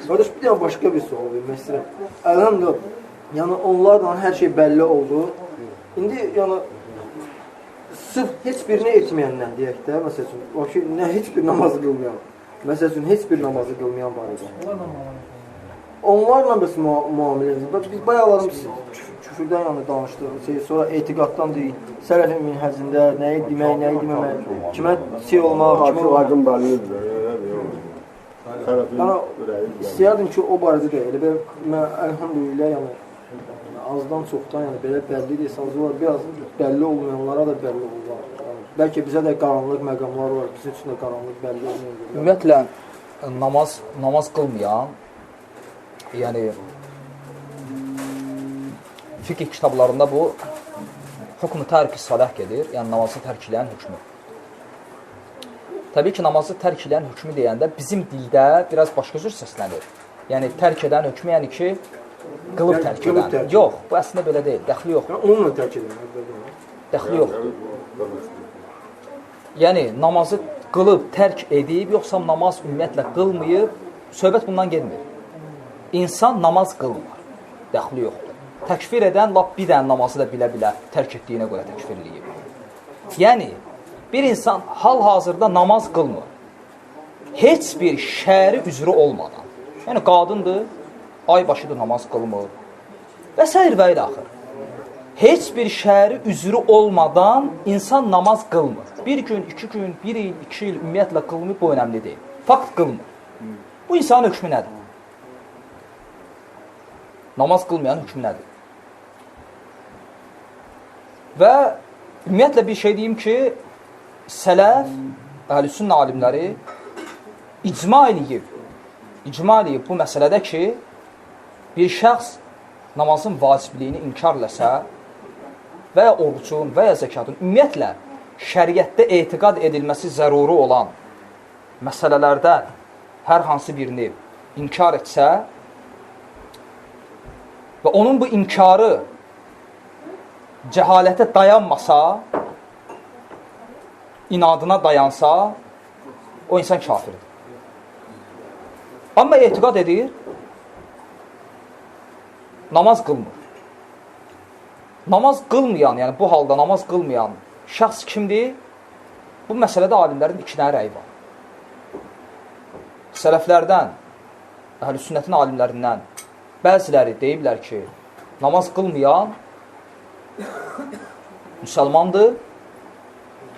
Qardaş, bir dənə başqa bir sual vermək istəyirəm. Əlhamdülillah, yəni onlarla hər şey bəlli oldu. İndi yəni sırf heç birini etməyəndən deyək də, məsəl üçün, o ki, nə heç bir namazı qılmayan, məsəl üçün, heç bir namazı qılmayan var idi. Onlarla bəs müamiləmizdə, biz bayaqlarımız küfürdən yəni danışdıq, sonra etiqaddan deyil, sələfin minhəcində nəyi demək, nəyi deməmək, kimə olmaq, kimə aydın bəllidir. İstəyərdim ki, o barədə də elə mən əlhamdülillah yəni azdan çoxdan yəni belə bəlli deyirsiniz var, biraz bəlli olmayanlara da bəlli olur. Yəni, bəlkə bizə də qaranlıq məqamlar var, bizim üçün də qaranlıq bəlli olmayan. Ümumiyyətlə namaz qılmayan, yəni fiqh kitablarında bu hükm-ü tərk-i salah gedir, yəni namazı tərk edən hökmü. Təbii ki, namazı tərk edən hökmü deyəndə bizim dildə biraz başqa cür səslənir. Yəni tərk edən hökmü, yəni ki, qılıb tərk edən. Yox, bu əslində belə deyil, dəxli yoxdur. Onunla tərk edən. Dəxli yoxdur. Yəni namazı qılıb tərk edib, yoxsa namaz ümumiyyətlə qılmayıb, söhbət bundan gelmir. İnsan namaz qılmır, dəxli yoxdur. Təkfir edən lap bir dənə namazı da bilə-bilə tərk etdiyinə görə təkfir eləyib. Yəni, bir insan hal-hazırda namaz qılmır. Heç bir şəri üzrü olmadan. Yəni, qadındır, ay başıdır namaz qılmır. Və s. və ilə axır. Heç bir şəri üzrü olmadan insan namaz qılmır. Bir gün, 2 gün, 1 il, 2 il ümumiyyətlə qılmır, bu önəmli deyil. Fakt qılmır. Bu insanın hökmü nədir? Namaz qılmayan hökmü nədir? Və ümumiyyətlə bir şey deyim ki, sələf, əhl-i-sünnə alimləri icma eləyib bu məsələdə ki, bir şəxs namazın vacibliyini inkar eləsə və ya orucun və ya zəkatın, ümumiyyətlə şəriətdə etiqad edilməsi zəruri olan məsələlərdən hər hansı birini inkar etsə və onun bu inkarı cəhalətə dayanmasa, inadına dayansa, o insan kafirdir. Amma etiqad edir, namaz qılmır. Namaz qılmayan, yəni bu halda namaz qılmayan şəxs kimdir? Bu məsələdə alimlərin 2 dənə rəyi var. Sələflərdən, əhl-i sünnətin alimlərindən bəziləri deyiblər ki, namaz qılmayan müsəlmandır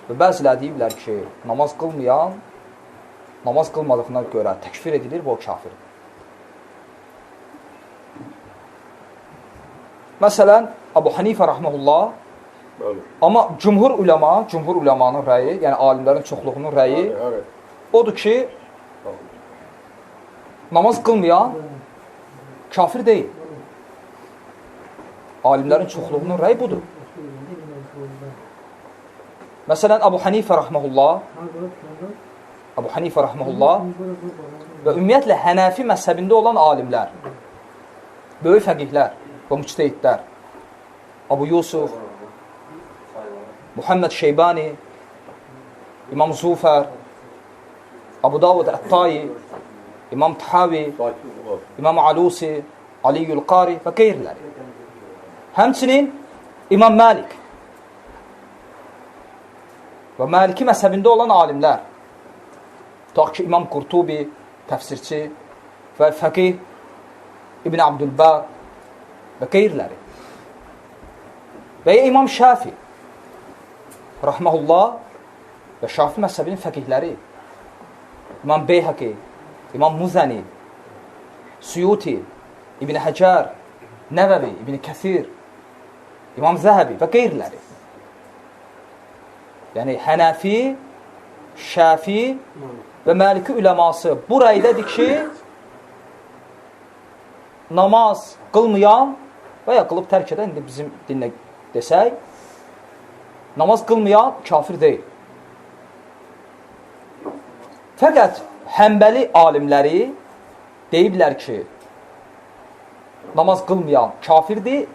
və bəziləri deyiblər ki, namaz qılmayan, namaz qılmadığına görə təkfir edilir və o kafirdir. Məsələn, Əbu Hanifə rəhməhullah, amma cümhur uləmanın rəyi, yəni alimlərin çoxluğunun rəyi odur ki, namaz qılmayan kafir deyil. Alimlərin çoxluğunun rəyi budur. Məsələn, Əbu Hanifə rəhməhullah və ümumiyyətlə Hənəfi məzhəbində olan alimlər, böyük fəqihlər və müctəhidlər, Əbu Yusuf, Muhammed Şeybani, İmam Zufər, Əbu Davud Ət-Tayi, İmam Tahavi, İmam Alusi, Aliyyul Qari və qeyrləri. Həmçinin İmam Məlik və Məliki məzhəbində olan alimlər, tutaq ki, İmam Qurtubi, təfsirçi və fəqih İbn Abdülbər və qeyrləri. Və ya İmam Şafi rəhməhullah və Şafi məzhəbinin fəqihləri, İmam Beyhaqi, İmam Muzəni, Suyuti, İbn Həcər, Nəvəvi, İbn Kəthir, İmam Zəhəbi və qeyrləri. Yəni, Hənəfi, Şafi və Məliki üləması bu rəydədir ki, namaz qılmayan və ya qılıb tərk edən, indi bizim dinlə desək, namaz qılmayan kafir deyil. Fəqət Həmbəli alimləri deyiblər ki, namaz qılmayan kafirdir,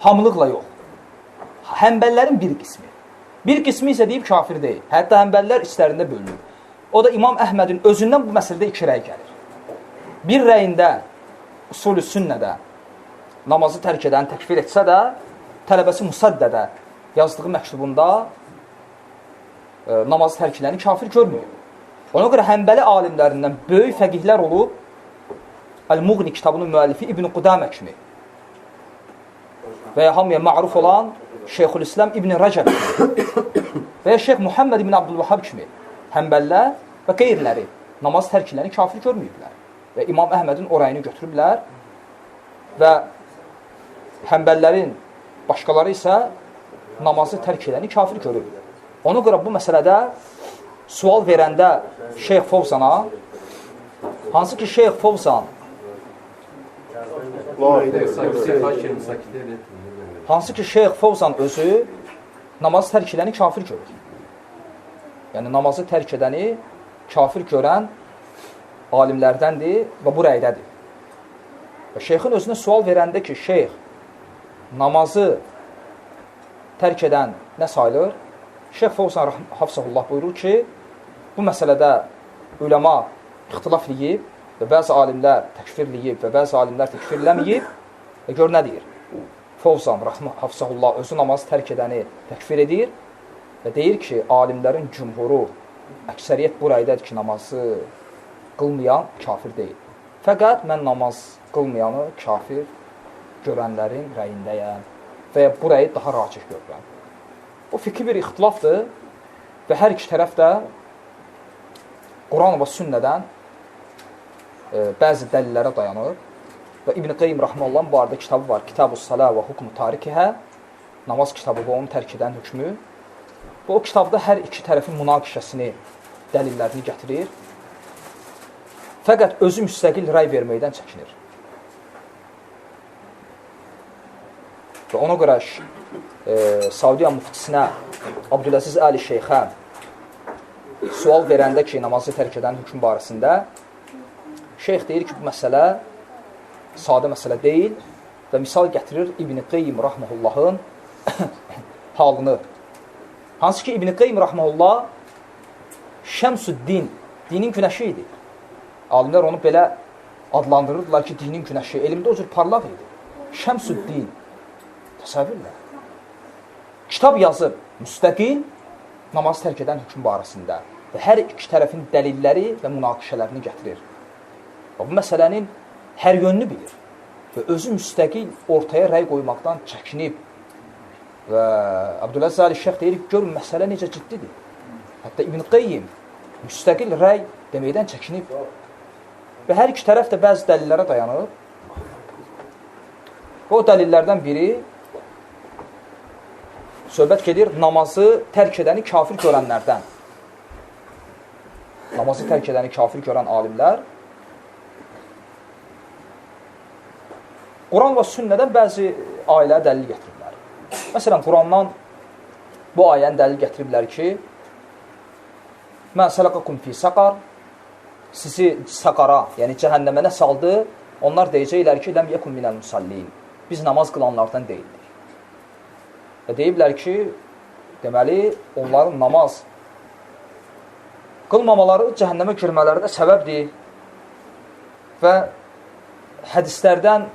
hamılıqla yox. Həmbəllərin bir qismi. Bir qismi isə deyib kafir deyil. Hətta həmbəllər içlərində bölünür. O da İmam Əhmədin özündən bu məsələdə 2 rəy gəlir. bir rəyində usul-i sünnədə namazı tərk edəni təkfir etsə də, tələbəsi Musaddədə yazdığı məktubunda namazı tərk edəni kafir görmüyor. Ona görə Həmbəli alimlərindən böyük fəqihlər olub, Əl-Muğni kitabının müəllifi İbn Qudamə kimi və ya hamıya ma'ruf olan Şeyxülislam İbn Rəcəb və ya Şeyx Muhammed İbn Abdülvahhab kimi Həmbəllər və qeyriləri namaz tərk edəni kafir görməyiblər. Və İmam Əhmədin o rəyini götürüblər və Həmbəllərin başqaları isə namazı tərk edəni kafir görür. Ona görə bu məsələdə sual verəndə Şeyx Fovzana, hansı ki Şeyx Fovzan özü namazı tərk edəni kafir görür. Yəni namazı tərk edəni kafir görən alimlərdəndir və bu rəydədir. Və şeyxin özünə sual verəndə ki, şeyx namazı tərk edən nə sayılır? Şeyx Fovzan Hafsahullah buyurur ki, bu məsələdə üləma ixtilaf eləyib və bəzi alimlər təkfir eləyib və bəzi alimlər təkfir eləməyib və gör nə deyir? Fovzan Hafsahullah özü namazı tərk edəni təkfir edir və deyir ki, alimlərin cümhuru, əksəriyyət bu rəydədir ki, namazı qılmayan kafir deyil. Fəqət mən namaz qılmayanı kafir görənlərin rəyindəyəm və ya bu rəyi daha racih görürəm. O fikri bir ixtilafdır və hər iki tərəf də Quran və sünnədən bəzi dəlillərə dayanır və İbn Qeym Rəhməllahın bu arada kitabı var, Kitab-ı-Salə və Hukm-u Tarikihə, namaz kitabı və onun tərk edən hükmü. Və o kitabda hər iki tərəfin münaqişəsini, dəlillərini gətirir. Fəqət özü müstəqil rəy verməkdən çəkinir. Və ona görə Saudiya müftisinə Abdüləziz Əli Şeyxə sual verəndə ki, namazı tərk edən hüküm barəsində, şeyx deyir ki, bu məsələ sadə məsələ deyil və misal gətirir İbn Qeym Rəhməhullahın halını. Hansı ki, İbn Qeym Rəhməhullah Şəmsüddin, dinin günəşi idi. Alimlər onu belə adlandırırdılar ki, dinin günəşi, elmdə o cür parlaq idi. Şəmsüddin, təsəvvürlə. Kitab yazıb, müstəqil namaz tərk edən hüküm barəsində və hər iki tərəfin dəlilləri və münaqişələrini gətirir. Və bu məsələnin hər yönünü bilir və özü müstəqil ortaya rəy qoymaqdan çəkinib və Abdüləziz Əli Şeyx deyir ki, görün, məsələ necə ciddidir. Hətta İbn Qeym müstəqil rəy deməkdən çəkinib və hər iki tərəf də bəzi dəlillərə dayanır. O dəlillərdən biri söhbət gedir namazı tərk edəni kafir görənlərdən. Namazı tərk edəni kafir görən alimlər Quran və sünnədən bəzi ayələrə dəlil gətiriblər. Məsələn, Qurandan bu ayəni dəlil gətiriblər ki, Mən sələqəkum fi saqar, sizi saqara, yəni cəhənnəmə nə saldı? Onlar deyəcəklər ki, ləm yekun minəl musallin. Biz namaz qılanlardan deyildik. Və deyiblər ki, deməli, onların namaz qılmamaları cəhənnəmə girmələrinə səbəbdir. Və hədislərdən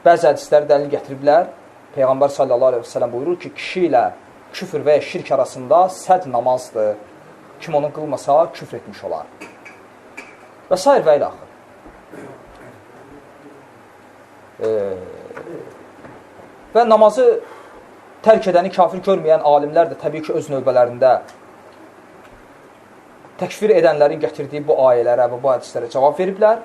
bəzi hədisləri dəlil gətiriblər. Peyğəmbər sallallahu aleyhi və sələm buyurur ki, kişi ilə küfr və ya şirk arasında səd namazdır. Kim onu qılmasa, küfr etmiş olar. Və s. və ilə axır. Və namazı tərk edəni kafir görməyən alimlər də təbii ki, öz növbələrində təkfir edənlərin gətirdiyi bu ayələrə və bu hədislərə cavab veriblər.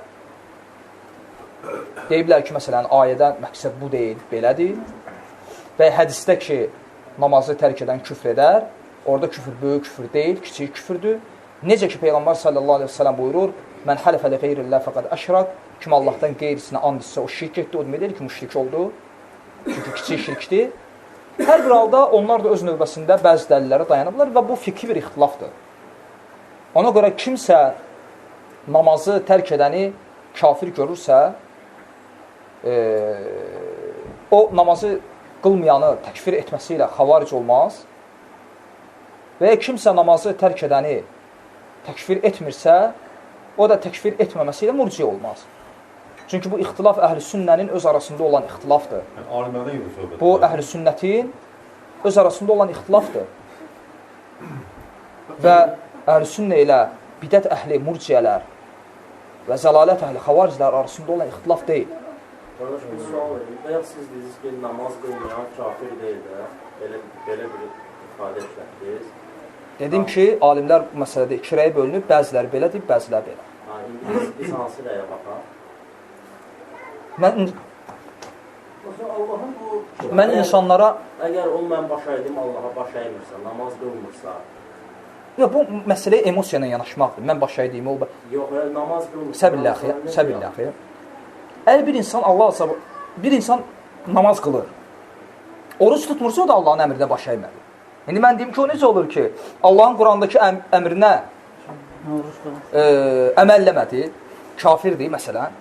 Deyiblər ki, məsələn, ayədən məqsəd bu deyil, belədir. Və hədisdə ki, namazı tərk edən küfr edər, orada küfr böyük küfr deyil, kiçik küfürdür. Necə ki, Peyğəmbər sallallahu aleyhi ve sellem buyurur, mən hələfə li qeyrillah fəqəd əşraq, kim Allahdan qeyrisinə and etsə, o şirk etdi, o demək deyil ki, müşrik oldu. Çünki kiçik şirkdir. Hər bir halda onlar da öz növbəsində bəzi dəlillərə dayanıblar və bu fikri bir ixtilafdır. Ona görə kimsə namazı tərk edəni kafir görürsə, o namazı qılmayanı təkfir etməsi ilə xavaric olmaz və ya kimsə namazı tərk edəni təkfir etmirsə, o da təkfir etməməsi ilə murciə olmaz. Çünki bu ixtilaf əhl-i sünnənin öz arasında olan ixtilafdır. Yəni, alimlərdən yox söhbət. Bu əhl-i sünnətin öz arasında olan ixtilafdır. Və əhl-i sünnə ilə bidət əhli, murciələr və zəlalət əhli, xavariclər arasında olan ixtilaf deyil. Qardaş, bir sual verin. Bəyək siz dediniz ki, namaz qılmayan kafir deyil də, belə bir ifadə etməkdir. Dedim ki, alimlər bu məsələdə iki rəyə bölünüb, bəziləri belədir, bəziləri belə. İndi biz hansı rəyə baxaq? Mən insanlara... Əgər o mən baş əydim, Allaha baş əymirsə, namaz qılmırsa... Yox, bu məsələyə emosiya ilə yanaşmaqdır. Mən baş əydiyimi o... Yox, namaz qılmırsa... Səbirlə axıya. Əgər bir insan Allah bir insan namaz qılır, oruç tutmursa, o da Allahın əmrinə baş əyməli. İndi mən deyim ki, o necə olur ki, Allahın Qurandakı əmrinə əməlləmədi, kafirdir, məsələn.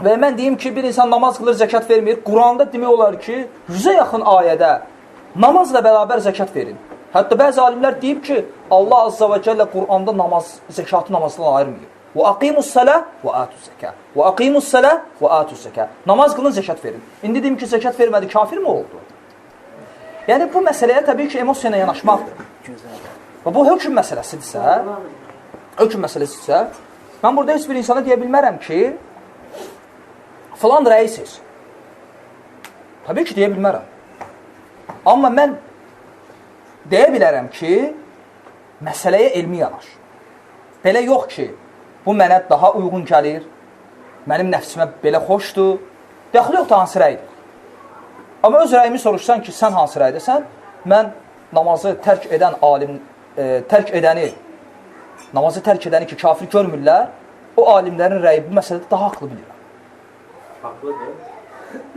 Və mən deyim ki, bir insan namaz qılır, zəkat vermir. Quranda demək olar ki, 100-ə yaxın ayədə namazla bərabər zəkat verin. Hətta bəzi alimlər deyib ki, Allah Azza və Cəllə Quranda zəkatı namazdan ayırmıyor. Və aqimussələ və atüzzəkə. Və aqimussələ və atüzzəkə. Namaz qılın, zəkat verin. İndi deyim ki, zəkat vermədi, kafir mi oldu? Yəni, bu məsələyə təbii ki, emosiya ilə yanaşmaqdır. Və bu hökm məsələsidirsə, mən burada heç bir insana deyə bilmərəm ki, filan rəisiz. Təbii ki, deyə bilmərəm. Amma mən deyə bilərəm ki, məsələyə elmi yanaş. Belə yox ki, bu mənə daha uyğun gəlir, mənim nəfsimə belə xoşdur, dəxil yoxdur hansı rəydir. Amma öz rəyimi soruşsan ki, sən hansı rəydəsən, mən namazı tərk edəni ki, kafir görmürlər, o alimlərin rəyi bu məsələdə daha haqlı bilirəm. Haqlıdır.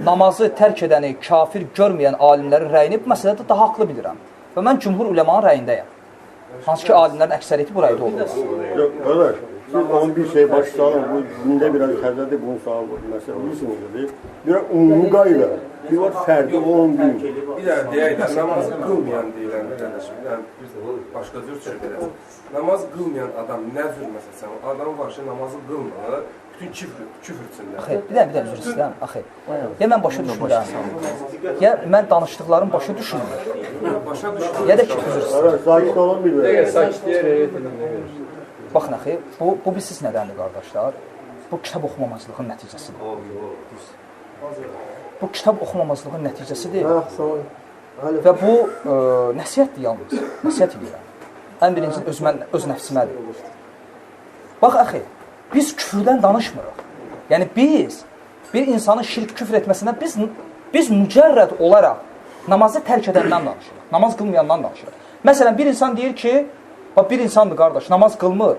Namazı tərk edəni kafir görməyən alimlərin rəyini bu məsələdə daha haqlı bilirəm. Və mən cümhur uləmanın rəyindəyəm. Hansı ki, alimlərin əksəriyyəti bu rəydə olur. Yox, qardaş, siz 11 şey başlayalım, bu gündə biraz təzədir, bunu sağ məsələ bilirsiniz. Biraz umumi qayda, bir var fərdi 10 gün. Bir dənə deyək də, namaz qılmayan deyiləndə, qardaşım, bir başqa cür çıxır. Namaz qılmayan adam nə cür məsələn, adam var ki, namazı qılmır, bütün küfr içində. Axı, bir dənə üzr istəyirəm, axı. Ya mən başa düşmürəm, ya mən danışdıqlarım başa düşmür. Başa düşmür. Ya da ki, üzr istəyirəm. Sakit olan bir verir. Sakitliyə rəyət edilməyə verir. Baxın, axı, bu bilsiz nədəndir, qardaşlar? Bu kitab oxumamazlığın nəticəsidir. Bu kitab oxumamazlığın nəticəsidir. Və bu nəsiyyətdir yalnız, nəsiyyət edirəm. Ən birinci öz nəfsimədir. Bax, axı, biz küfrdən danışmırıq. Yəni, biz bir insanın şirk küfr etməsindən biz mücərrəd olaraq namazı tərk edəndən danışırıq. Namaz qılmayandan danışırıq. Məsələn, bir insan deyir ki, bir insandır, qardaş, namaz qılmır.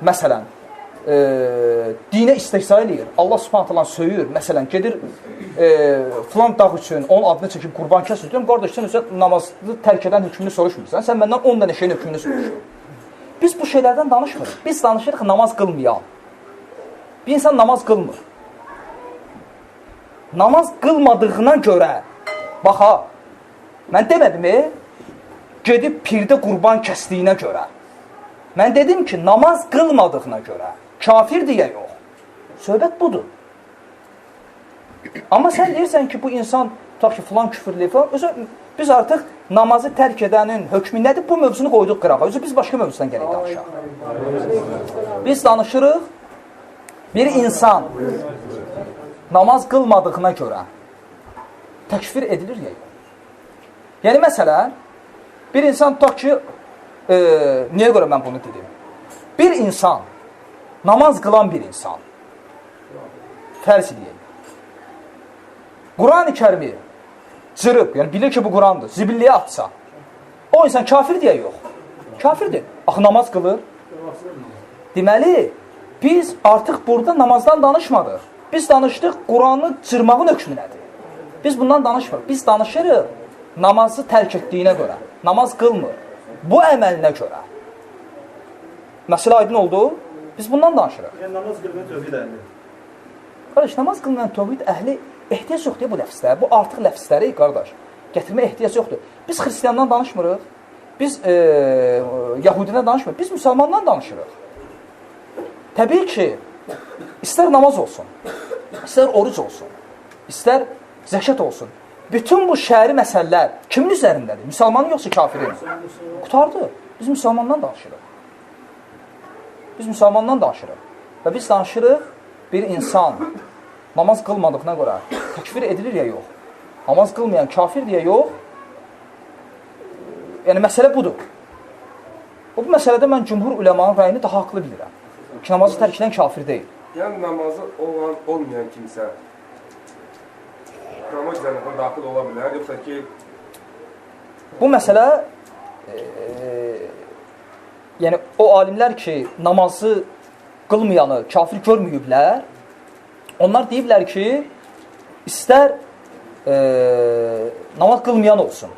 Məsələn, dinə istehza eləyir. Allah subhanət Allah söyür. Məsələn, gedir filan dağ üçün onun adını çəkib qurban kəsir. Deyəm, qardaş, sən namazı tərk edən hökmünü soruşmursan. Sən məndən 10 dənə şeyin hökmünü soruşur. Biz bu şeylərdən danışmırıq. Biz danışırıq namaz qılmayan. Bir insan namaz qılmır. Namaz qılmadığına görə, baxa, mən demədim, gedib pirdə qurban kəsdiyinə görə. Mən dedim ki, namaz qılmadığına görə, kafir deyə yox. Söhbət budur. Amma sən deyirsən ki, bu insan, tutaq ki, filan küfürlü falan, biz artıq namazı tərk edənin hökmü nədir? Bu mövzunu qoyduq qırağa. Özü biz başqa mövzudan gələk danışaq. Biz danışırıq, bir insan namaz qılmadığına görə təkfir edilir ya yox. Yəni, məsələn, bir insan tutaq ki, niyə görə mən bunu dedim? Bir insan, namaz qılan bir insan, fərz edəyək, Quran-ı Kərimi cırıb, yəni bilir ki, bu Qurandır, zibilliyə atsa, o insan kafir deyə yox. Kafirdir. Axı, namaz qılır. Deməli, biz artıq burada namazdan danışmadıq. Biz danışdıq Quranı cırmağın hökmü nədir? Biz bundan danışmırıq. Biz danışırıq namazı tərk etdiyinə görə. Namaz qılmır. Bu əməlinə görə. Məsələ aydın oldu. Biz bundan danışırıq. Yəni, namaz qılmayan tövhid əhli. Qardaş, namaz qılmayan tövhid əhli ehtiyac yoxdur bu ləfslər. Bu artıq ləfsləri, qardaş, gətirməyə ehtiyac yoxdur. Biz xristiyandan danışmırıq. Biz yahudidən danışmırıq. Biz müsəlmandan danışırıq. Təbii ki, istər namaz olsun, istər oruc olsun, istər zəkat olsun. Bütün bu şəri məsələlər kimin üzərindədir? Müsəlmanın yoxsa kafirin? Qutardı. Biz müsəlmandan danışırıq. Biz müsəlmandan danışırıq. Və biz danışırıq, bir insan namaz qılmadığına görə təkfir edilir ya yox. Namaz qılmayan kafir deyə yox. Yəni, məsələ budur. Bu məsələdə mən cümhur uləmanın rəyini daha haqlı bilirəm. Ki, namazı tərk edən kafir deyil. Yəni, namazı olan, olmayan kimsə namaz cənnətə daxil ola bilər, yoxsa ki... Bu məsələ, yəni, o alimlər ki, namazı qılmayanı kafir görməyiblər, onlar deyiblər ki, istər namaz qılmayan olsun,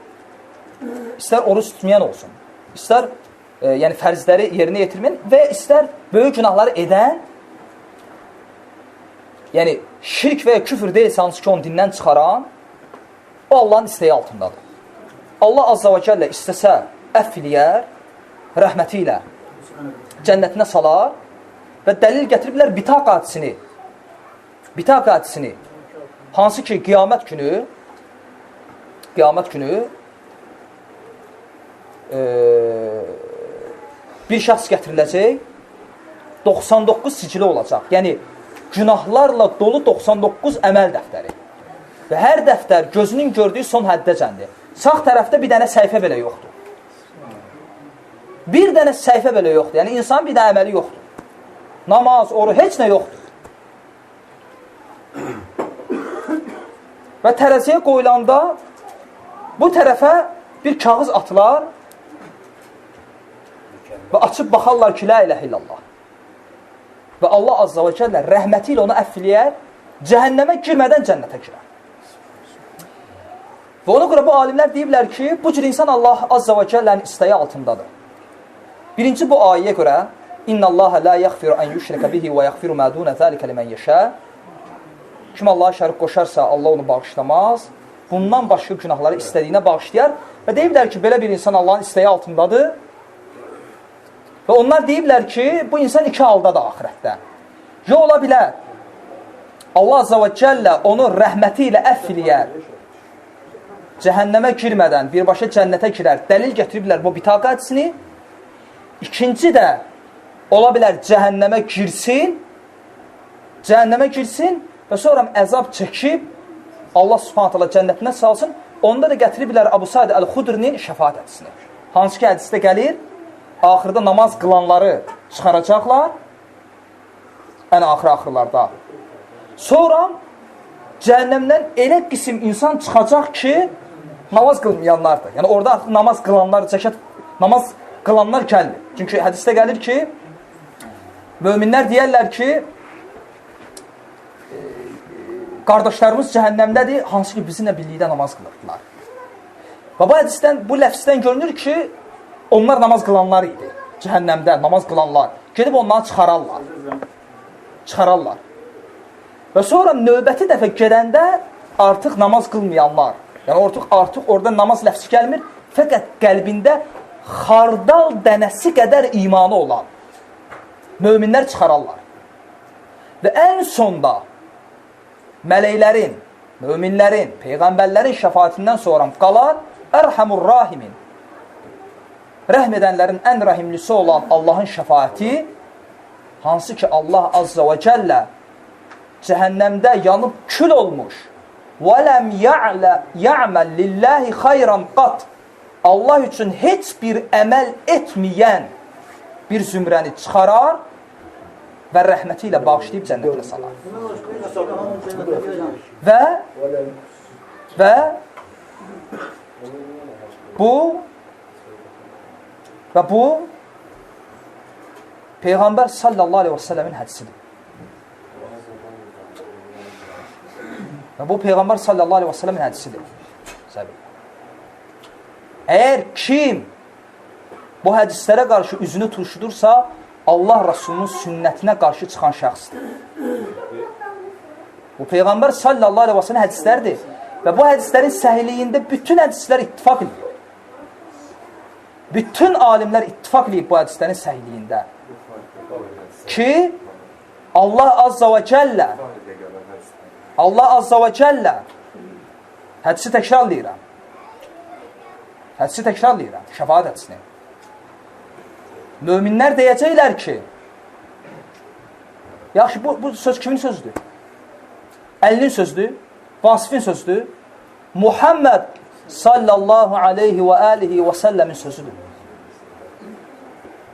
istər oruç tutmayan olsun, istər yəni fərzləri yerinə yetirməyən və istər böyük günahları edən, yəni şirk və ya küfür deyilsə, hansı ki onu dindən çıxaran, o Allahın istəyi altındadır. Allah Azza və Cəllə istəsə əff eləyər, rəhməti ilə cənnətinə salar və dəlil gətiriblər bitaq hadisini, hansı ki qiyamət günü bir şəxs gətiriləcək, 99 sicili olacaq. Yəni, günahlarla dolu 99 əməl dəftəri. Və hər dəftər gözünün gördüyü son həddəcəndir. Sağ tərəfdə bir dənə səhifə belə yoxdur. Bir dənə səhifə belə yoxdur. Yəni, insanın bir dənə əməli yoxdur. Namaz, oru, heç nə yoxdur. Və tərəziyə qoyulanda bu tərəfə bir kağız atılar və açıb baxarlar ki, la iləhə illallah. Və Allah Azza və Cəllə rəhməti ilə onu əff eləyər, cəhənnəmə girmədən cənnətə girər. Və ona görə bu alimlər deyiblər ki, bu cür insan Allah Azza və Cəllənin istəyi altındadır. Birinci bu ayəyə görə İnna Allaha la yaghfiru an yushraka bihi və yaghfiru ma dun zalika limen yasha. Kim Allaha şərik qoşarsa, Allah onu bağışlamaz. Bundan başqa günahları istədiyinə bağışlayar və deyiblər ki, belə bir insan Allahın istəyi altındadır. Və onlar deyiblər ki, bu insan iki haldadır axirətdə. Ya ola bilər, Allah Azza və Cəllə onu rəhməti ilə əff eləyər, cəhənnəmə girmədən birbaşa cənnətə girər, dəlil gətiriblər bu bitaq hədisini. İkinci də, ola bilər cəhənnəmə girsin və sonra əzab çəkib, Allah Subhanahu taala cənnətinə salsın. Onda da gətiriblər Əbu Said Əl-Xudrinin şəfaət hədisini. Hansı ki, hədisdə gəlir, axırda namaz qılanları çıxaracaqlar, ən axırlarda. Sonra cəhənnəmdən elə qism insan çıxacaq ki, namaz qılmayanlardır. Yəni, orada artıq namaz qılanlar, namaz qılanlar gəlmir. Çünki hədisdə gəlir ki, möminlər deyərlər ki, qardaşlarımız cəhənnəmdədir, hansı ki, bizimlə birlikdə namaz qılırdılar. Və bu hədisdən, bu ləfsdən görünür ki, onlar namaz qılanlar idi. Cəhənnəmdə namaz qılanlar. Gedib onları çıxararlar. Və sonra növbəti dəfə gedəndə artıq namaz qılmayanlar. Yəni, artıq orada namaz ləfsi gəlmir. Fəqət qəlbində xardal dənəsi qədər imanı olan möminlər çıxararlar. Və ən sonda mələklərin, möminlərin, peyğəmbərlərin şəfaətindən sonra qalar Ərhəmur Rahimin. Rəhm edənlərin ən rəhimlisi olan Allahın şəfaəti, hansı ki Allah Azza və Cəllə cəhənnəmdə yanıb kül olmuş وَلَمْ يَعْمَلْ لِلَّهِ خَيْرًا قَطْ Allah üçün heç bir əməl etməyən bir zümrəni çıxarar və rəhməti ilə bağışlayıb cənnətlə salar. Və bu Peyğəmbər sallallahu aleyhi və səlləmin hədisidir. Və bu Peyğəmbər sallallahu aleyhi və səlləmin hədisidir. Əgər kim bu hədislərə qarşı üzünü turşudursa, Allah Rasulunun sünnətinə qarşı çıxan şəxsdir. Bu Peyğəmbər sallallahu aleyhi və səlləm hədislərdir. Və bu hədislərin səhliyində bütün hədislər ittifaq edir. Bütün alimlər ittifaq edib bu hədislərin səhliyində. Ki, Allah azza və cəllə hədisi təkrarlayıram. Şəfaət hədisini. Möminlər deyəcəklər ki, yaxşı, bu söz kimin sözüdür? Əlinin sözüdür, Vasifin sözüdür, Muhammed sallallahu aleyhi və alihi və səlləmin sözüdür.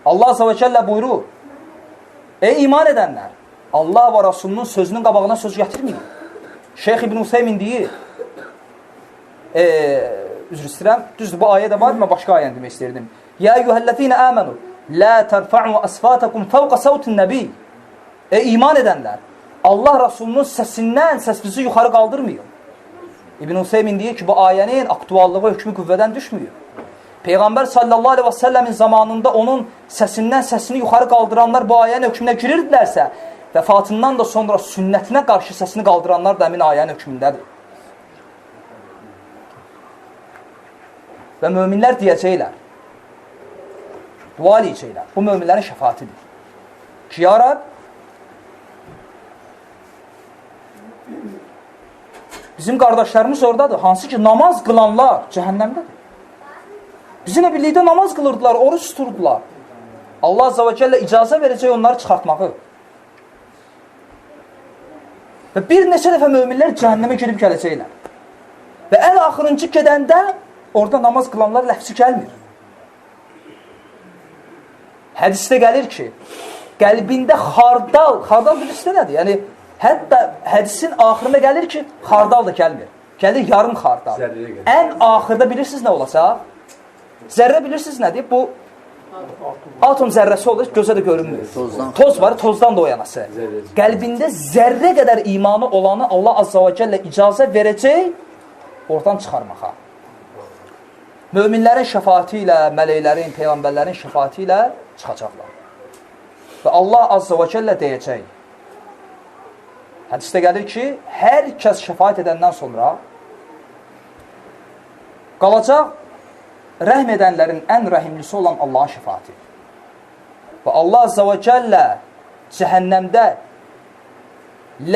Allah azza və cəllə buyurur, ey iman edənlər, Allah və Rasulunun sözünün qabağına söz gətirməyin. Şeyx İbn Hüseymin deyir, üzr istəyirəm, düzdür, bu ayə də var, mən başqa ayəni demək istəyirdim. Ya eyyuhəllezine amenu, la tərfa'u asfatakum fawqa savtin nəbi. Ey iman edənlər, Allah Rasulunun səsindən səsinizi yuxarı qaldırmayın. İbn Hüseymin deyir ki, bu ayənin aktuallığı, hökmü qüvvədən düşmüyor. Peyğəmbər sallallahu aleyhi və səlləmin zamanında onun səsindən səsini yuxarı qaldıranlar bu ayənin hökmünə girirdilərsə, vəfatından da sonra sünnətinə qarşı səsini qaldıranlar da əmin ayənin hökmündədir. Və möminlər deyəcəklər, dua eləyəcəklər, bu möminlərin şəfaatidir. Ki, ya Rəbb, bizim qardaşlarımız oradadır, hansı ki namaz qılanlar cəhənnəmdədir. Bizimlə birlikdə namaz qılırdılar, oruç tuturdular. Allah azza və cəllə icazə verəcək onları çıxartmağı. Və bir neçə dəfə möminlər cəhənnəmə girib gələcəklər. Və ən axırıncı gedəndə orada namaz qılanlar ləfsi gəlmir. Hədisdə gəlir ki, qəlbində xardal bilirsə nədir? Yəni, hətta hədisin axırında gəlir ki, xardal da gəlmir. Gəlir yarım xardal. Ən axırda bilirsiniz nə olacaq? Zərrə bilirsiniz nədir? Bu atom zərrəsi olur, gözə də görünmür. Toz var, tozdan da oyanası. Qəlbində zərrə qədər imanı olanı Allah azza və cəllə icazə verəcək oradan çıxarmağa. Möminlərin şəfaati ilə, mələklərin, peyğəmbərlərin şəfaati ilə çıxacaqlar. Və Allah azza və cəllə deyəcək. Hədisdə gəlir ki, hər kəs şəfaat edəndən sonra qalacaq rəhm edənlərin ən rəhimlisi olan Allahın şəfaati. Və Allah azza və cəllə cəhənnəmdə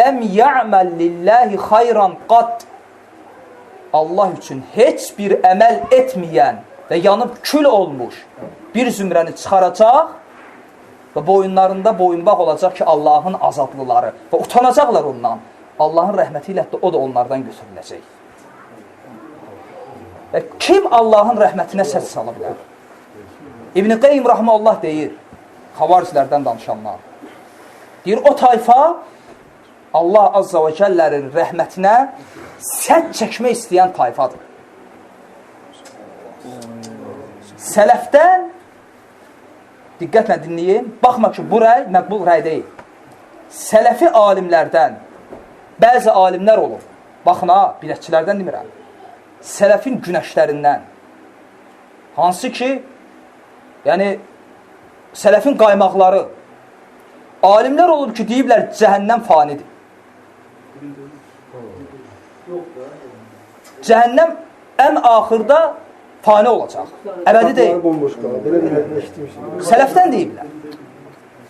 ləm ya'məl lillahi xayran qat Allah üçün heç bir əməl etməyən və yanıb kül olmuş bir zümrəni çıxaracaq və boyunlarında boyunbaq olacaq ki, Allahın azadlıları və utanacaqlar ondan. Allahın rəhməti ilə o da onlardan götürüləcək. Və kim Allahın rəhmətinə səs sala bilər? İbn-i Qeym Rahmanullah deyir, xavaricilərdən danışanlar. Deyir, o tayfa Allah azza və cəllərin rəhmətinə sədd çəkmək istəyən tayfadır. Sələfdən, diqqətlə dinləyin, baxma ki, bu rəy məqbul rəy deyil. Sələfi alimlərdən, bəzi alimlər olur, baxın ha, bilətçilərdən demirəm, sələfin günəşlərindən, hansı ki, yəni, sələfin qaymaqları, alimlər olub ki, deyiblər, cəhənnəm fanidir. Cəhənnəm ən axırda fani olacaq, əbədi deyil. Sələfdən deyiblər.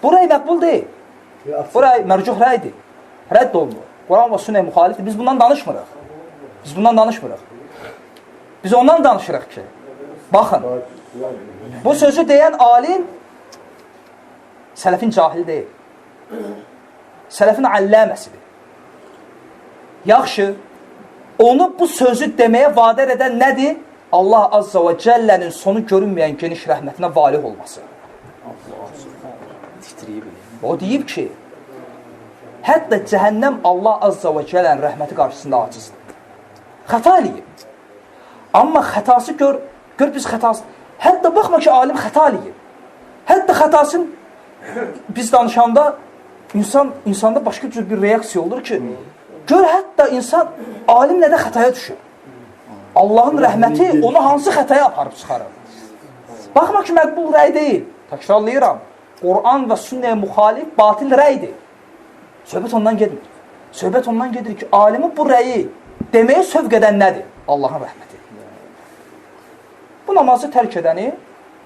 Bu rəy məqbul deyil. Bu rəy mərcuh rəydir. Rədd olunur. Quran və sünnəyə müxalifdir. Biz bundan danışmırıq. Biz ondan danışırıq ki, baxın, bu sözü deyən alim sələfin cahili deyil. Sələfin alləməsidir. Yaxşı, onu bu sözü deməyə vadər edən nədir? Allah azza və cəllənin sonu görünməyən geniş rəhmətinə valih olması. O deyib ki, hətta cəhənnəm Allah azza və cəllənin rəhməti qarşısında acizdir. Xəta eləyib. Amma xətası gör biz xətası. Hətta baxma ki, alim xəta eləyib. Hətta xətasın biz danışanda insanda başqa cür bir reaksiya olur ki, gör hətta insan alim nədə xətaya düşür. Allahın rəhməti onu hansı xətaya aparıb çıxarır. Baxma ki, məqbul rəy deyil. Təkrarlayıram. Quran və sünnəyə müxalif batil rəydir. Söhbət ondan gedir. Söhbət ondan gedir ki, alimi bu rəyi deməyə sövq edən nədir? Allahın rəhməti. Bu namazı tərk edəni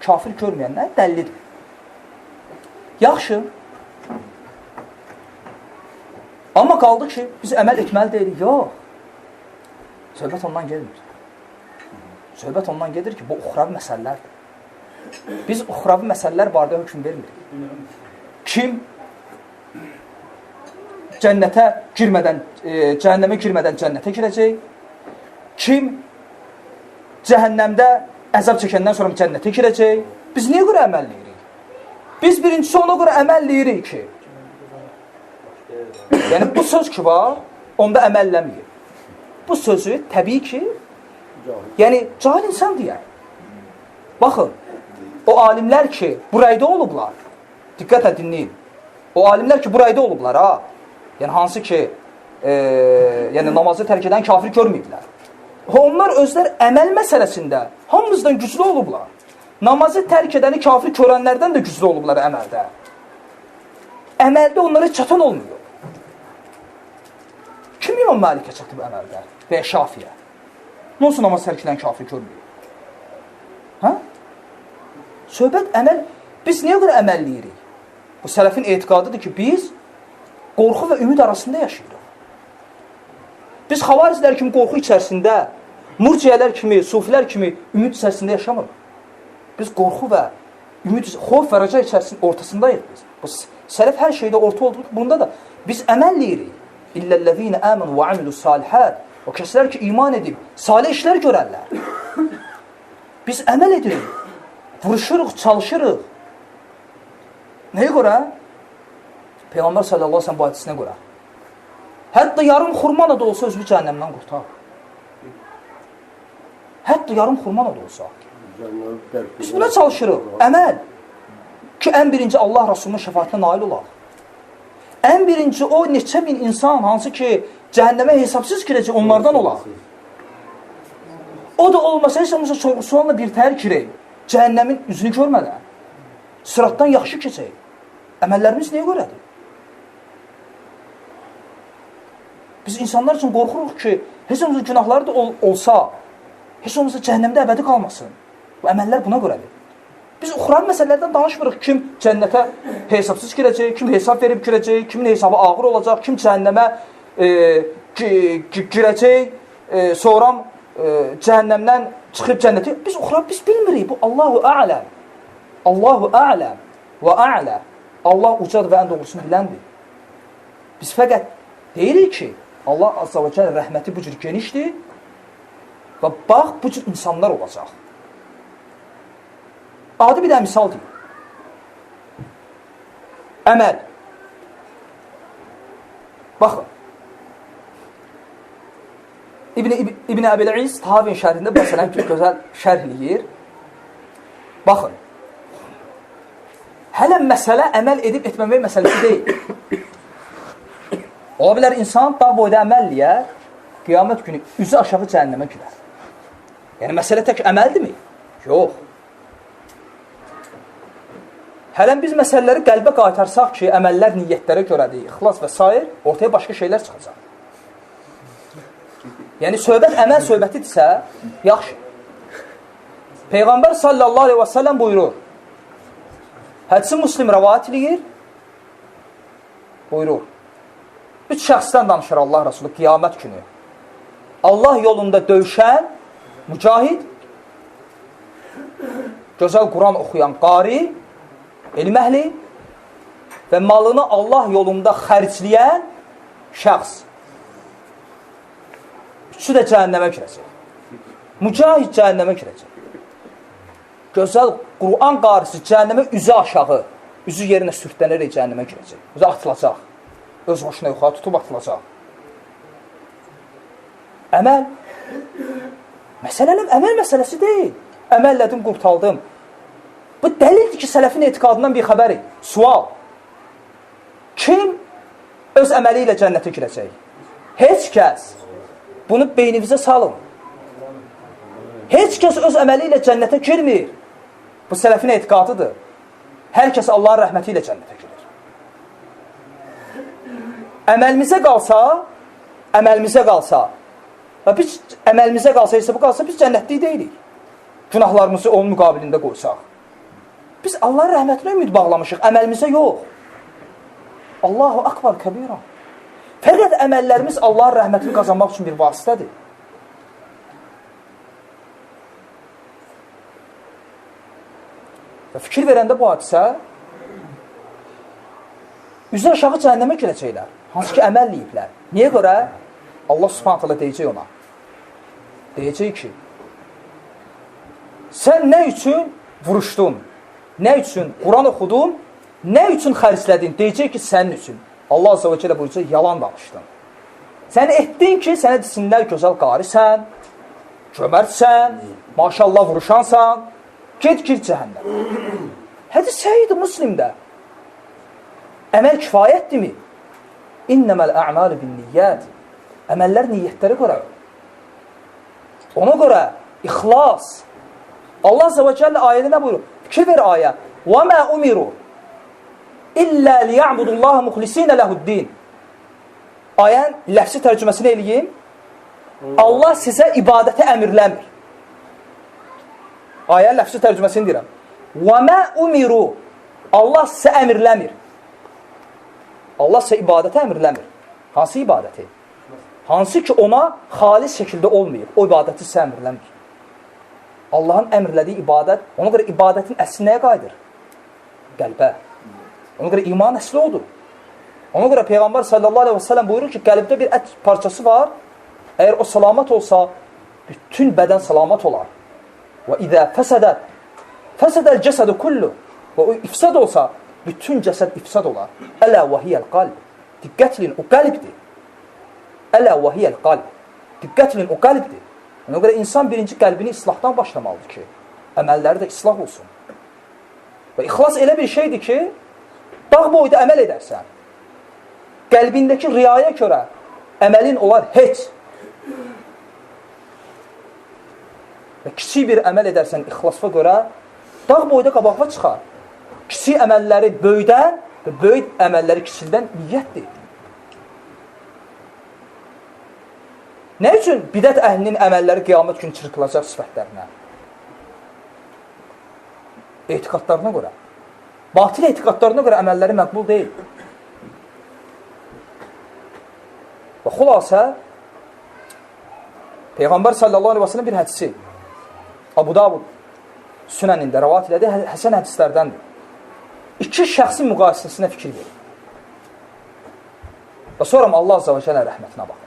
kafir görməyənlər dəllidir. Yaxşı, Amma qaldı ki, biz əməl etməli deyilik. Yox. Söhbət ondan gelmir. Söhbət ondan gedir ki, bu uxravi məsələlərdir. Biz uxravi məsələlər barədə hökm vermirik. Kim cəhənnəmə girmədən cənnətə girəcək? Kim cəhənnəmdə əzab çəkəndən sonra cənnətə girəcək? Biz niyə görə əməl edirik? Biz birincisi ona görə əməl edirik ki, yəni bu söz ki var, onda əməlləməyir. Bu sözü təbii ki, yəni cahil insan deyər. Baxın, o alimlər ki, burayda olublar, diqqətlə dinləyin. O alimlər ki, burayda olublar, ha? Yəni hansı ki, yəni namazı tərk edən kafir görməyiblər. Onlar özlər əməl məsələsində hamımızdan güclü olublar. Namazı tərk edəni kafir görənlərdən də güclü olublar əməldə. Əməldə onlara çatan olmuyor. Kim İmam Malikə çatıb əməldə və ya Şafiyə? Nasıl namaz tərk edən kafir görmüyor? Hə? Söhbət əməl, biz niyə görə əməlləyirik? Bu sələfin etiqadıdır ki, biz qorxu və ümid arasında yaşayırıq. Biz xavariclər kimi qorxu içərisində, murciyələr kimi, sufilər kimi ümid içərisində yaşamırıq. Biz qorxu və ümid, xof və rəca içərisində ortasındayıq biz. Bu sələf hər şeydə orta olduğu bunda da biz əməlləyirik. İllellezine amenu və amilus salihat. O kəslər ki, iman edib, salih işlər görərlər. Biz əməl edirik, vuruşuruq, çalışırıq. Nəyə görə? Peyğəmbər sallallahu aleyhi ve sellem bu hadisinə görə. Hətta yarım xurmana da olsa özünü cəhənnəmdən qurtar. Hətta yarım xurmana da olsa. Biz buna çalışırıq. Əməl. Ki, ən birinci Allah Rasulunun şəfaətinə nail olaq. Ən birinci o neçə min insan, hansı ki, cəhənnəmə hesabsız girəcək, onlardan olaq. O da olmasa, heç olmasa sorğu-sualla bir təhər girək. Cəhənnəmin üzünü görmədən. Sıratdan yaxşı keçək. Əməllərimiz niyə görədir? Biz insanlar üçün qorxuruq ki, heç olmasa günahları da olsa, heç olmasa cəhənnəmdə əbədi qalmasın. Bu əməllər buna görədir. Biz uxravi məsələlərdən danışmırıq. Kim cənnətə hesabsız girəcək, kim hesab verib girəcək, kimin hesabı ağır olacaq, kim cəhənnəmə girəcək, sonra cəhənnəmdən çıxıb cənnətə. Biz uxravi biz bilmirik. Bu Allahu a'ləm. Allahu a'ləm və a'lə. Allah ucadır və ən doğrusunu biləndir. Biz fəqət deyirik ki, Allah azza və cələ rəhməti bu cür genişdir və bax, bu cür insanlar olacaq. Adi bir də misal deyim. Əməl. Baxın. İbn Əbil-İz Tahavin şərhində məsələn ki, gözəl şərh eləyir. Baxın. Hələ məsələ əməl edib etməmək məsələsi deyil. Ola bilər insan dağ boyda əməlliyə qiyamət günü üzü aşağı cəhənnəmə girər. Yəni məsələ tək əməldirmi? Yox. Hələn biz məsələləri qəlbə qaytarsaq ki, əməllər niyyətlərə görədir, ixlas və s. ortaya başqa şeylər çıxacaq. Yəni söhbət əməl söhbətidirsə, yaxşı. Peyğəmbər sallallahu aleyhi və səlləm buyurur. Hədisi Müslim rəvayət eləyir. Buyurur. 3 şəxsdən danışır Allah Rasulü qiyamət günü. Allah yolunda döyüşən mücahid, gözəl Quran oxuyan qari, elm əhli və malını Allah yolunda xərcləyən şəxs. Üçü də cəhənnəmə girəcək. Mücahid cəhənnəmə girəcək. Gözəl Quran qarisi cəhənnəmə üzü aşağı, üzü yerinə sürtlənərək cəhənnəmə girəcək. Üzü atılacaq. Öz başına yuxarı tutub atılacaq. Əməl. Məsələn, əməl məsələsi deyil. Əməllədim, qurtaldım. Bu dəlildir ki, sələfin etiqadından bir xəbəri. Sual. Kim öz əməli ilə cənnətə girəcək? Heç kəs. Bunu beynimizə salın. Heç kəs öz əməli ilə cənnətə girmir. Bu sələfin etiqadıdır. Hər kəs Allahın rəhməti ilə cənnətə girir. Əməlimizə qalsa və biz əməlimizə qalsa, hesabı qalsa, biz cənnətlik deyilik. Günahlarımızı onun müqabilində qoysaq. Biz Allahın rəhmətinə ümid bağlamışıq, əməlimizə yox. Allahu akbar kəbira. Fəqət əməllərimiz Allahın rəhmətini qazanmaq üçün bir vasitədir. Və fikir verəndə bu hadisə üzə aşağı cəhənnəmə girəcəklər. Hansı ki, əməl deyiblər. Niyə görə? Allah subhanət hələ deyəcək ona. Deyəcək ki, sən nə üçün vuruşdun? Nə üçün Quran oxudun? Nə üçün xərclədin? Deyəcək ki, sənin üçün. Allah azza və cəllə buyuracaq, yalan danışdın. Sən etdin ki, sənə desinlər gözəl qarisən, cömərtsən, maşallah vuruşansan, get gir cəhənnəm. Hədis səhiyyidir Müslimdə. Əməl kifayətdirmi? İnnəməl ə'malı bin niyyət. Əməllər niyyətləri görə. Ona görə ixlas. Allah azza və cəllə ayədə nə buyurur? Fikir ver ayə. وَمَا أُمِرُوا إِلَّا لِيَعْبُدُ اللّٰهَ مُخْلِسِينَ لَهُ الدِّينَ. Ayən ləfsi tərcüməsini eləyim. Allah sizə ibadəti əmirləmir. Ayən ləfsi tərcüməsini deyirəm. وَمَا أُمِرُوا. Allah sizə əmirləmir. Allah sizə ibadəti əmirləmir. Hansı ibadəti? Hansı ki ona xalis şəkildə olmayıb. O ibadəti sizə əmirləmir. Allahın əmrlədiyi ibadət, ona görə ibadətin əsli nəyə qayıdır? Qəlbə. Ona görə iman əsli odur. Ona görə Peyğəmbər sallallahu aleyhi və səlləm buyurur ki, qəlbdə bir ət parçası var. Əgər o salamat olsa, bütün bədən salamat olar. Və izə fəsədət, fəsədəl cəsədu kullu. Və o ifsad olsa, bütün cəsəd ifsad olar. Ələ və hiyəl qalb. Diqqətlin, o qəlbdir. Ələ və hiyəl qalb. Diqqətlin, o qəlbdir. Ona görə insan birinci qəlbini islahdan başlamalıdır ki, əməlləri də islah olsun. Və ixlas elə bir şeydir ki, dağ boyda əməl edərsən. Qəlbindəki riyaya görə əməlin olar heç. Və kiçik bir əməl edərsən ixlasına görə, dağ boyda qabağa çıxar. Kiçik əməlləri böyüdən və böyük əməlləri kiçildən niyyətdir. Nə üçün bidət əhlinin əməlləri qiyamət günü çırpılacaq sifətlərinə? Etiqadlarına görə. Batil etiqadlarına görə əməlləri məqbul deyil. Və xülasə, Peyğəmbər sallallahu aleyhi və səlləm bir hədisi Abu Davud Sünənində rəvat elədi, həsən hədislərdəndir. İki şəxsin müqayisəsinə fikir verir. Və sonra Allah azza və cəllə rəhmətinə baxın.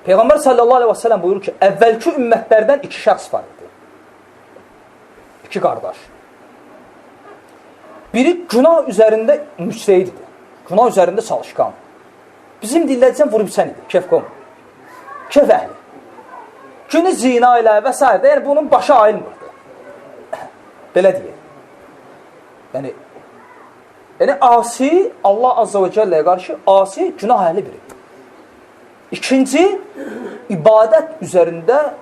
Peyğəmbər sallallahu aleyhi və səlləm buyurur ki, əvvəlki ümmətlərdən iki şəxs var idi. İki qardaş. Biri günah üzərində müçtehiddir. Günah üzərində çalışqan. Bizim dillərcən vurubsən idi, kefqom. Kef əhli. Günü zina ilə və s. Yəni bunun başı ayılmırdı. Belə deyək. Yəni asi, Allah azza və cəlləyə qarşı asi, günah əhli biri. İkinci, ibadət üzərində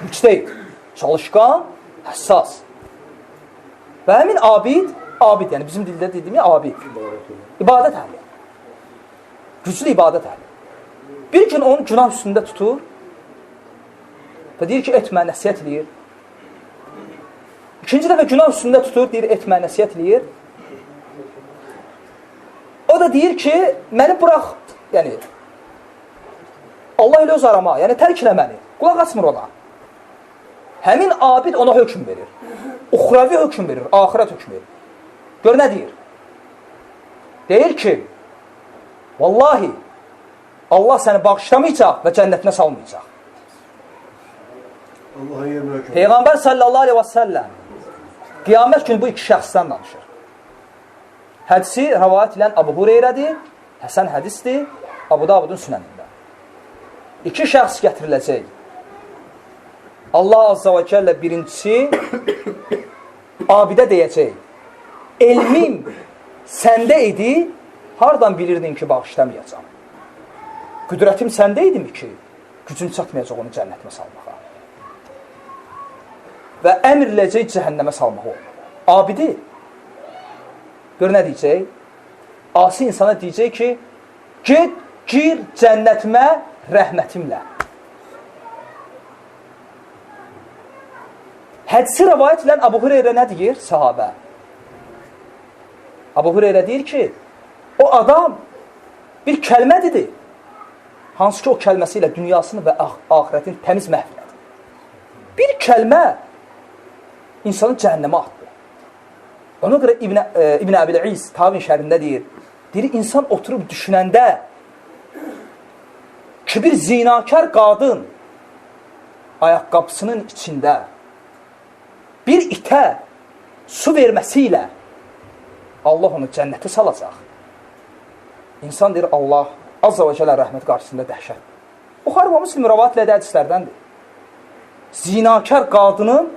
müçtehid, çalışqan, həssas. Və həmin abid, yəni bizim dildə dediyim abid, ibadət əhli. Güclü ibadət əhli. Bir gün onu günah üstündə tutur və deyir ki, etmə, nəsiyyət eləyir. İkinci dəfə günah üstündə tutur, deyir, etmə, nəsiyyət eləyir. O da deyir ki, məni burax, yəni, Allah ilə öz arama, yəni tərk elə məni, qulaq açmır ona. Həmin abid ona hökm verir. Uxravi hökm verir, axirət hökm verir. Gör nə deyir? Deyir ki, vallahi, Allah səni bağışlamayacaq və cənnətinə salmayacaq. Peyğəmbər sallallahu aleyhi və səlləm qiyamət günü bu iki şəxsdən danışır. Hədisi rəvayət edən Əbu Hureyrədir, Həsən hədisdir, Abu Davudun Sünənində. İki şəxs gətiriləcək. Allah azza və cəllə birincisi abidə deyəcək. Elmim səndə idi, hardan bilirdin ki, bağışlamayacaq? Qüdrətim səndə idimi ki, gücün çatmayacaq onu cənnətimə salmağa? Və əmrləcək cəhənnəmə salmağı olur. Abidi, gör nə deyəcək? Asi insana deyəcək ki, get, gir cənnətimə rəhmətimlə. Hədisi rəvayət edən Əbu Hureyrə nə deyir? Sahabə. Əbu Hüreyrə deyir ki, o adam bir kəlmədir. Hansı ki, o kəlməsi ilə dünyasını və axirətini təmiz məhv edir. Bir kəlmə insanı cəhənnəmə atdı. Ona görə İbn Əbil-İz Tavin şərhində deyir, insan oturub düşünəndə ki, bir zinakar qadın ayaqqabısının içində bir itə su verməsi ilə Allah onu cənnətə salacaq. İnsan deyir, Allah Azza və Cəllə rəhmət qarşısında dəhşət. Buxari və Müslim rəvat elədiyi hədislərdəndir. Zinakar qadının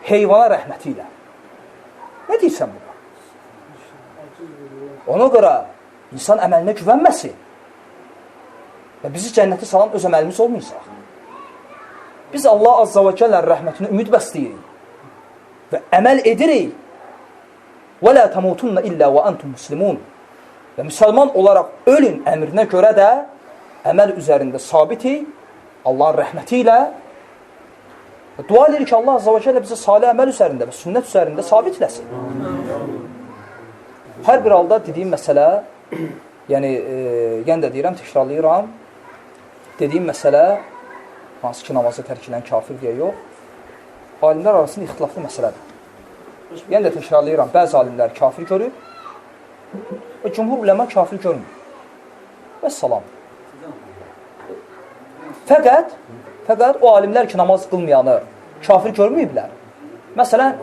heyvana rəhməti ilə. Nə deyirsən buna? Ona görə insan əməlinə güvənməsin. Və bizi cənnətə salan öz əməlimiz olmayacaq. Biz Allah Azza və Cəllə rəhmətini ümid bəsləyirik və əməl edirik. وَلَا تَمُوتُنَّ إِلَّا وَأَنْتُمْ مُسْلِمُونَ Və müsəlman olaraq ölün əmrinə görə də əməl üzərində sabitik Allahın rəhməti ilə və dua edirik ki, Allah Azza və Cəllə bizə salih əməl üzərində və sünnət üzərində sabitləsin. Hər bir halda dediyim məsələ, yəni yenə də deyirəm, təkrarlayıram, dediyim məsələ, hansı ki, namazı tərk edən kafir deyə yox, alimlər arasında ixtilaflı məsələdir. Yəni də təkrarlayıram, bəzi alimlər kafir görür və cümhur uləmə kafir görmür. Və salam. Fəqət o alimlər ki, namaz qılmayanı kafir görməyiblər. Məsələn,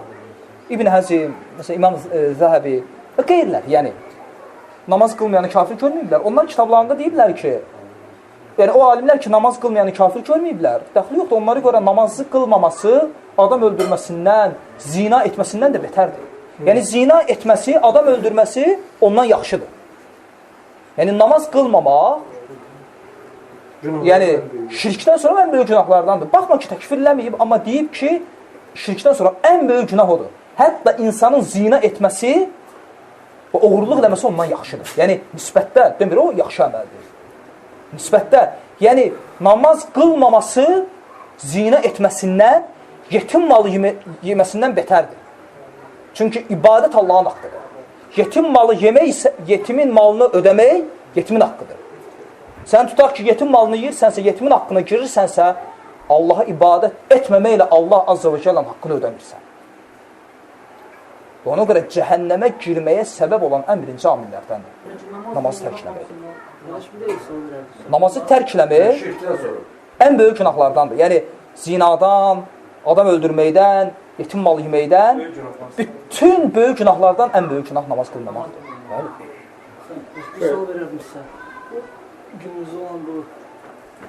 İbn Həzim, məsələn, İmam Zəhəbi və qeyrilər, yəni namaz qılmayanı kafir görməyiblər. Onlar kitablarında deyiblər ki, yəni o alimlər ki, namaz qılmayanı kafir görməyiblər. Dəxli yoxdur, onlara görə namazı qılmaması adam öldürməsindən, zina etməsindən də betərdir. Yəni, zina etməsi, adam öldürməsi ondan yaxşıdır. Yəni, namaz qılmamaq, yəni, şirkdən sonra ən böyük günahlardandır. Baxma ki, təkfirləməyib, amma deyib ki, şirkdən sonra ən böyük günah odur. Hətta insanın zina etməsi və oğurluq eləməsi ondan yaxşıdır. Yəni, nisbətdə, demir, o yaxşı əməldir. Nisbətdə, yəni, namaz qılmaması zina etməsindən, yetim malı yeməsindən betərdir. Çünki ibadət Allahın haqqıdır. Yetim malı yemək isə, yetimin malını ödəmək, yetimin haqqıdır. Sən tutaq ki, yetim malını yirsənsə, yetimin haqqına girirsənsə, Allaha ibadət etməməklə Allah Azza və Cəllənin haqqını ödəmirsən. Və ona görə cəhənnəmə girməyə səbəb olan ən birinci amillərdəndir. Namazı tərk eləmək. Namazı tərk eləmək ən böyük günahlardandır. Yəni, zinadan, adam öldürməkdən, yetim malı yeməkdən, bütün böyük günahlardan ən böyük günah namaz qılmamaqdır.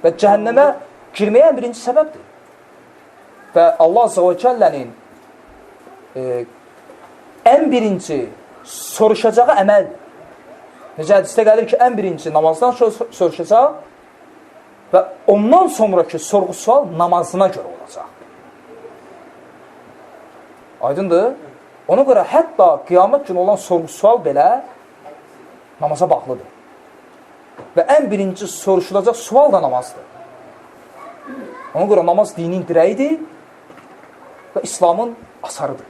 Və cəhənnəmə girməyə ən birinci səbəbdir. Və Allah Azza və Cəllənin ən birinci soruşacağı əməldir. Necə hədisdə gəlir ki, ən birinci namazdan soruşacaq və ondan sonraki sorğu-sual namazına görə olacaq. Aydındır? Ona görə hətta qiyamət günü olan sorğu-sual belə namaza bağlıdır. Və ən birinci soruşulacaq sual da namazdır. Ona görə namaz dinin dirəyidir və İslamın asarıdır.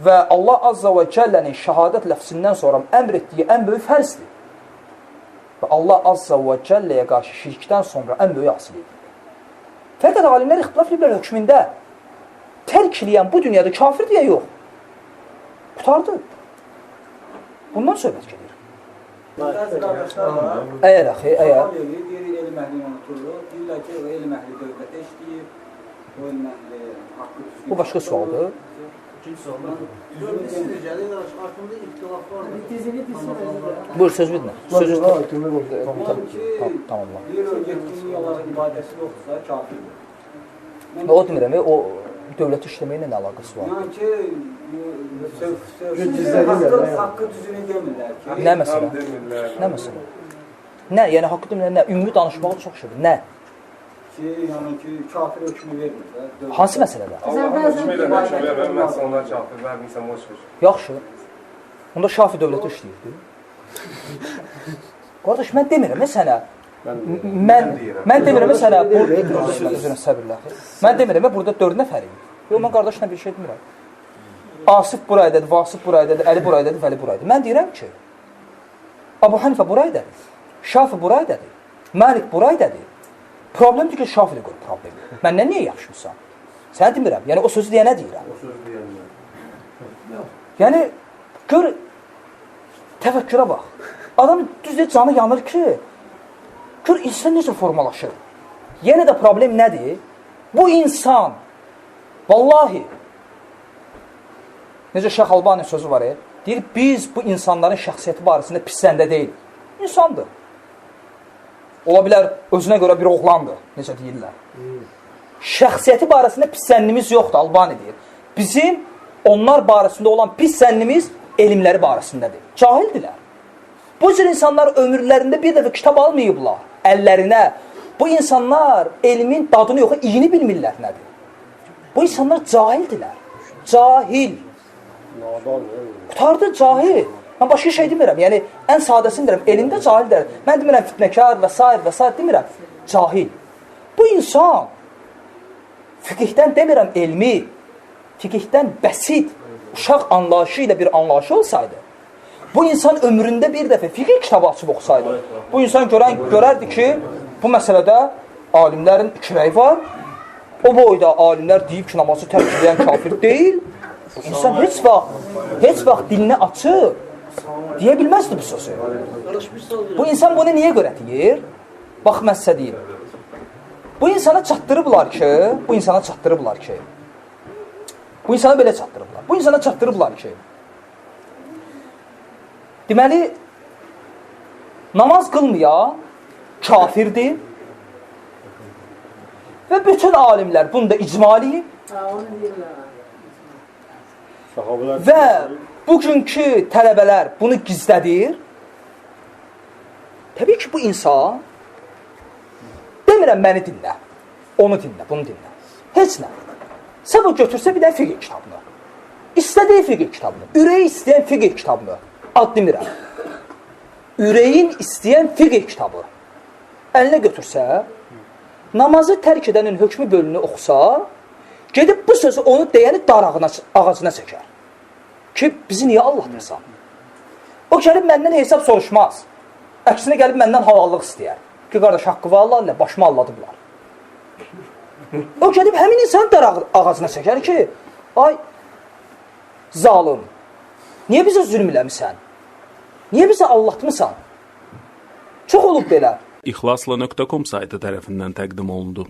Və Allah Azza və Cəllənin şəhadət ləfsindən sonra əmr etdiyi ən böyük fərzdir. Və Allah Azza və Cəlləyə qarşı şirkdən sonra ən böyük asilidir. Fəqət alimlər ixtilaf ediblər hökmündə. Tərk eləyən bu dünyada kafir deyə yox. Qutardı. Bundan söhbət gedir. Əgər axı, əgər. Deyir, elm əhli unuturlar. Deyirlər ki, o elm əhli dövlətə işləyir. O elm əhli haqqı düzgün. Bu başqa sualdır. Buyur, söz bitmə. Söz bitmə. Tamam. Deyir, o yetkinlik olaraq ibadəsi yoxdursa, kafirdir. O demirəm, o dövlət işləməklə nə əlaqəsi var? Yəni ki, haqqı düzünü demirlər ki. Nə məsələ? Nə məsələ? Nə? Yəni haqqı demirlər, nə? Ümumi danışmağı çox şeydir. Nə? Ki, yəni ki, kafir hökmü vermir. Hansı məsələdə? Allah hökmü ilə hökmü vermir, mən onlar kafir vermirsən, boş ver. Yaxşı. Onda şafi dövlətə işləyirdi. Qardaş, mən demirəm sənə. Mən demirəm sənə Mən demirəm burada 4 nəfərik. Yox, mən qardaşla bir şey demirəm. Asif buraydadır, Vasif buraydadır, Əli buraydadır, Vəli buraydadır. Mən deyirəm ki, Abu Hanifə buraydadır, Şafi buraydadır, Məlik buraydadır. Problemdir ki, Şafi də qoyur problemi. Məndən niyə yaxşımısan? Sənə demirəm. Yəni, o sözü deyənə deyirəm. O sözü deyənlər. Yəni, gör, təfəkkürə bax. Adam düzdür, canı yanır ki, gör, insan necə formalaşır. Yenə də problem nədir? Bu insan, vallahi, necə Şeyx Albani sözü var, deyir, biz bu insanların şəxsiyyəti barəsində pissəndə deyil. İnsandır. Ola bilər, özünə görə bir oğlandır, necə deyirlər. Şəxsiyyəti barəsində pissənnimiz yoxdur, Albani deyir. Bizim onlar barəsində olan pissənnimiz elmləri barəsindədir. Cahildirlər. Bu cür insanlar ömürlərində bir dəfə kitab almayıblar, əllərinə. Bu insanlar elmin dadını yox, iyini bilmirlər nədir. Bu insanlar cahildirlər. Cahil. Qutardı cahil. Mən başqa şey demirəm. Yəni, ən sadəsini deyirəm. Elmdə cahildir. Mən demirəm fitnəkar və s. demirəm. Cahil. Bu insan fiqhdən demirəm elmi, fiqhdən bəsit, uşaq anlayışı ilə bir anlayışı olsaydı, bu insan ömründə bir dəfə fiqh kitabı açıb oxusaydı, bu insan görərdi ki, bu məsələdə alimlərin iki rəyi var. O boyda alimlər deyib ki, namazı tərk edən kafir deyil. Bu insan heç vaxt dilini açıb deyə bilməzdi bu sözü. Bu insan bunu niyə görə deyir? Bax, mən sizə deyim. Bu insana çatdırıblar ki, bu insana belə çatdırıblar. Bu insana çatdırıblar ki, deməli, namaz qılmayan kafirdir və bütün alimlər bunda icmaliyib və bugünkü tələbələr bunu gizlədir. Təbii ki, bu insan demirəm, məni dinlə, onu dinlə, bunu dinlə. Heç nə. Sən o götürsə bir dənə fiqh kitabını. İstədiyi fiqh kitabını. Ürəyi istəyən fiqh kitabını. Ad demirəm. Ürəyin istəyən fiqh kitabı. Əlinə götürsə, namazı tərk edənin hökmü bölümünü oxusa, gedib bu sözü onu deyəni dar ağacına çəkər. Ki, bizi niyə Allahdırsan? O gəlib məndən hesab soruşmaz. Əksinə gəlib məndən halallıq istəyər. Ki, qardaş, haqqı var Allah ilə, başıma alladıblar. O gəlib həmin insanı dar ağacına çəkər ki, ay, zalım, niyə bizə zülm eləmirsən? Niyə bizə allatmısan? Çox olub belə. İxlasla.com saytı tərəfindən təqdim olundu.